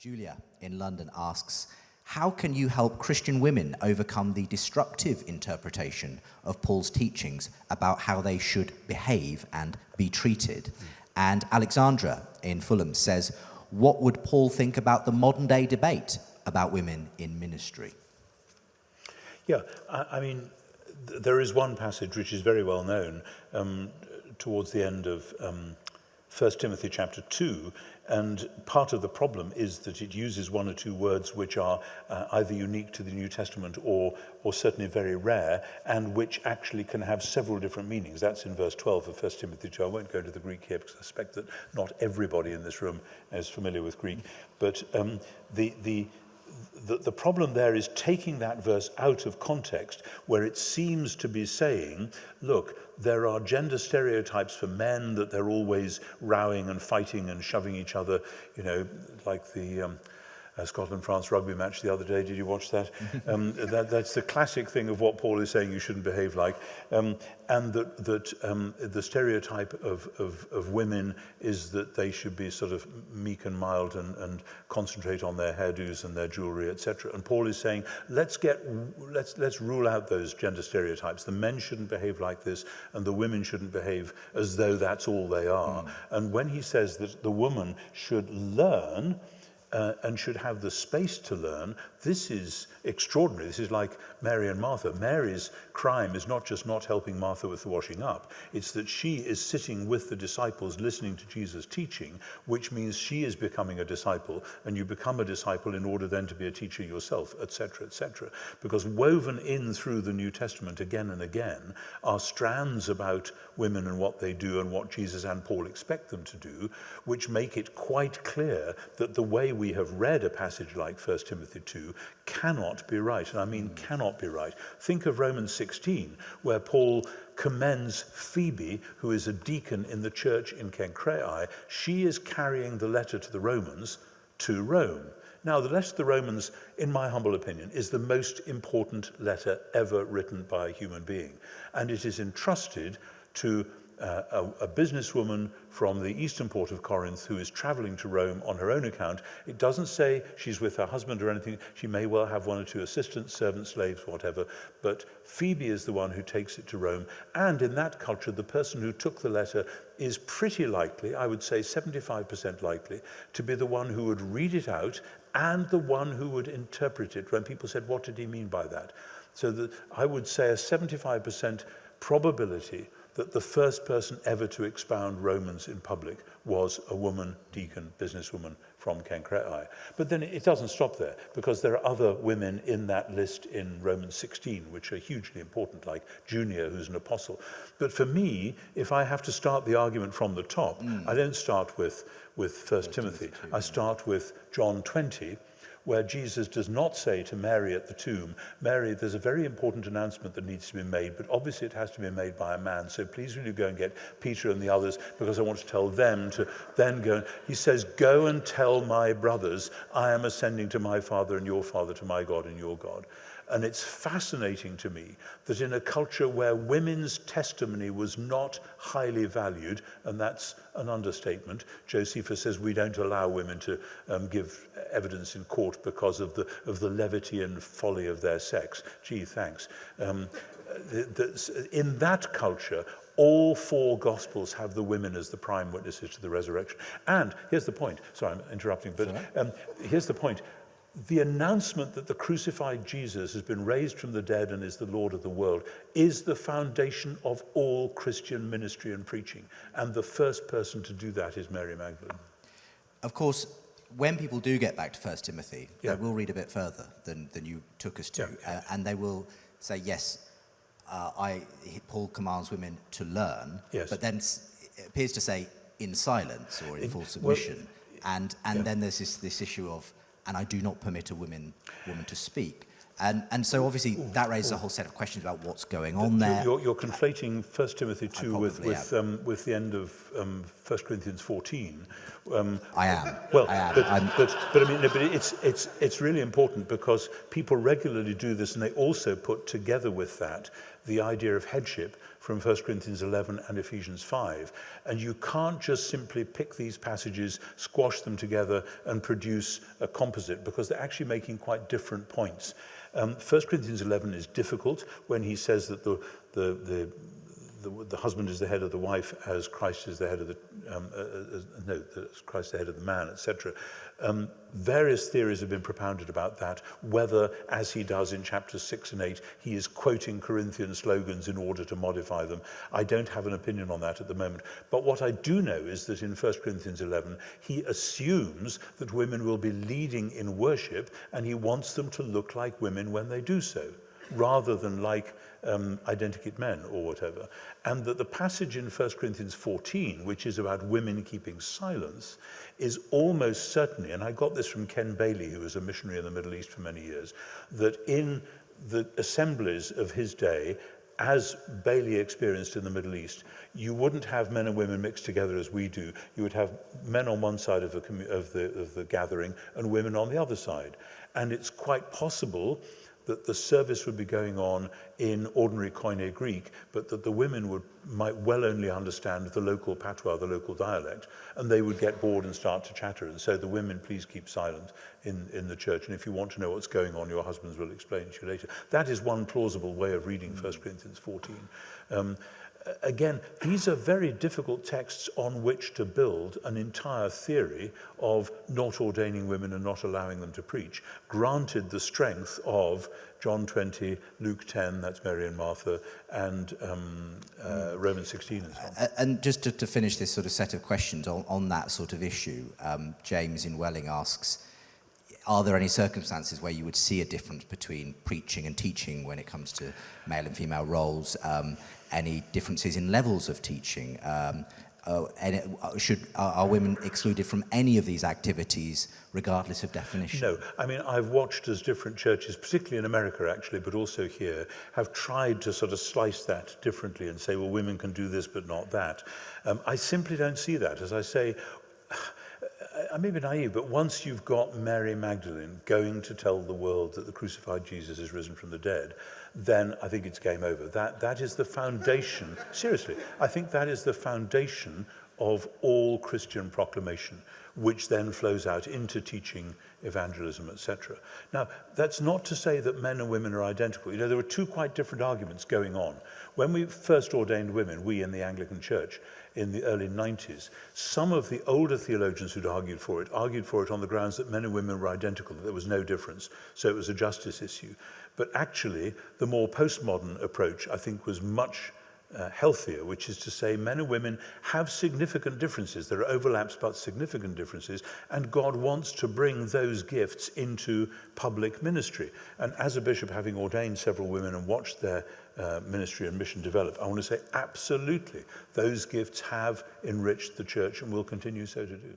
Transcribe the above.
Julia in London asks, how can you help Christian women overcome the destructive interpretation of Paul's teachings about how they should behave and be treated? And Alexandra in Fulham says, what would Paul think about the modern day debate about women in ministry? Yeah, I mean, there is one passage which is very well known towards the end of 1 Timothy chapter 2, and part of the problem is that it uses one or two words which are either unique to the New Testament or certainly very rare, and which actually can have several different meanings. That's in verse 12 of 1 Timothy 2. I won't go into the Greek here because I suspect that not everybody in this room is familiar with Greek. But the problem there is taking that verse out of context, where it seems to be saying, look, there are gender stereotypes for men, that they're always rowing and fighting and shoving each other, you know, like the Scotland-France rugby match the other day. Did you watch that? That's the classic thing of what Paul is saying you shouldn't behave like. And that the stereotype of women is that they should be sort of meek and mild and concentrate on their hairdos and their jewelry, etc. And Paul is saying, let's rule out those gender stereotypes. The men shouldn't behave like this, and the women shouldn't behave as though that's all they are. And when he says that the woman should learn, and should have the space to learn, this is extraordinary. This is like Mary and Martha. Mary's crime is not just not helping Martha with the washing up, it's that she is sitting with the disciples listening to Jesus' teaching, which means she is becoming a disciple, and you become a disciple in order then to be a teacher yourself, etc., etc. Because woven in through the New Testament again and again are strands about women and what they do and what Jesus and Paul expect them to do, which make it quite clear that the way we have read a passage like 1 Timothy 2 cannot be right. And I mean cannot be right. Think of Romans 16, where Paul commends Phoebe, who is a deacon in the church in Cenchreae. She is carrying the letter to the Romans to Rome. Now, the letter to the Romans, in my humble opinion, is the most important letter ever written by a human being. And it is entrusted to a businesswoman from the eastern port of Corinth who is traveling to Rome on her own account. It doesn't say she's with her husband or anything. She may well have one or two assistants, servants, slaves, whatever. But Phoebe is the one who takes it to Rome. And in that culture, the person who took the letter is pretty likely, I would say 75% likely, to be the one who would read it out and the one who would interpret it when people said, what did he mean by that? So I would say a 75% probability that the first person ever to expound Romans in public was a woman, deacon, businesswoman from Cenchreae. But then it doesn't stop there, because there are other women in that list in Romans 16, which are hugely important, like Junia, who's an apostle. But for me, if I have to start the argument from the top, I don't start with 1 Timothy. I start with John 20, where Jesus does not say to Mary at the tomb, Mary, there's a very important announcement that needs to be made, but obviously it has to be made by a man, so please will you go and get Peter and the others, because I want to tell them to then go. He says, go and tell my brothers, I am ascending to my Father and your Father, to my God and your God. And it's fascinating to me that in a culture where women's testimony was not highly valued, and that's an understatement, Josephus says we don't allow women to give evidence in court because of the levity and folly of their sex. Gee, thanks. In that culture, all four Gospels have the women as the prime witnesses to the resurrection. And here's the point. Sorry, I'm interrupting, but here's the point. The announcement that the crucified Jesus has been raised from the dead and is the Lord of the world is the foundation of all Christian ministry and preaching. And the first person to do that is Mary Magdalene. Of course, when people do get back to 1 Timothy, they will read a bit further than you took us to. And they will say, yes, Paul commands women to learn, but then it appears to say in silence or in full submission. Well, and then there's this issue of, and I do not permit a woman to speak. And so obviously that raises a whole set of questions about what's going on there. You're conflating 1 Timothy 2 with the end of 1 Corinthians 14. I am. Well, I am. But I mean, but it's really important, because people regularly do this, and they also put together with that the idea of headship from 1 Corinthians 11 and Ephesians 5. And you can't just simply pick these passages, squash them together and produce a composite, because they're actually making quite different points. 1 Corinthians 11 is difficult when he says that the husband is the head of the wife as Christ is the head of the as Christ is the head of the man, etc. Various theories have been propounded about that, whether, as he does in chapters 6 and 8, he is quoting Corinthian slogans in order to modify them. I don't have an opinion on that at the moment. But what I do know is that in 1 Corinthians 11, he assumes that women will be leading in worship, and he wants them to look like women when they do so, rather than like identikit men or whatever. And that the passage in 1 Corinthians 14, which is about women keeping silence, is almost certainly, and I got this from Ken Bailey, who was a missionary in the Middle East for many years, that in the assemblies of his day, as Bailey experienced in the Middle East, you wouldn't have men and women mixed together as we do. You would have men on one side of the gathering and women on the other side. And it's quite possible that the service would be going on in ordinary Koine Greek, but that the women might well only understand the local patois, the local dialect, and they would get bored and start to chatter. And so the women, please keep silent in the church, and if you want to know what's going on, your husbands will explain to you later. That is one plausible way of reading 1 Corinthians 14. Again, these are very difficult texts on which to build an entire theory of not ordaining women and not allowing them to preach, granted the strength of John 20, Luke 10, that's Mary and Martha, and Romans 16 and so on. And just to finish this sort of set of questions on that sort of issue, James in Welling asks, are there any circumstances where you would see a difference between preaching and teaching when it comes to male and female roles? Any differences in levels of teaching? Are women excluded from any of these activities, regardless of definition? No. I mean, I've watched as different churches, particularly in America actually, but also here, have tried to sort of slice that differently and say, well, women can do this, but not that. I simply don't see that. As I say, I may be naive, but once you've got Mary Magdalene going to tell the world that the crucified Jesus is risen from the dead, then I think it's game over. That is the foundation, seriously, I think that is the foundation of all Christian proclamation, which then flows out into teaching, evangelism, etc. Now, that's not to say that men and women are identical. You know, there were two quite different arguments going on. When we first ordained women, we in the Anglican Church, in the early 90s, some of the older theologians who'd argued for it on the grounds that men and women were identical, that there was no difference, so it was a justice issue. But actually, the more postmodern approach, I think, was much healthier, which is to say men and women have significant differences. There are overlaps, but significant differences, and God wants to bring those gifts into public ministry. And as a bishop, having ordained several women and watched their ministry and mission develop, I want to say absolutely, those gifts have enriched the church and will continue so to do.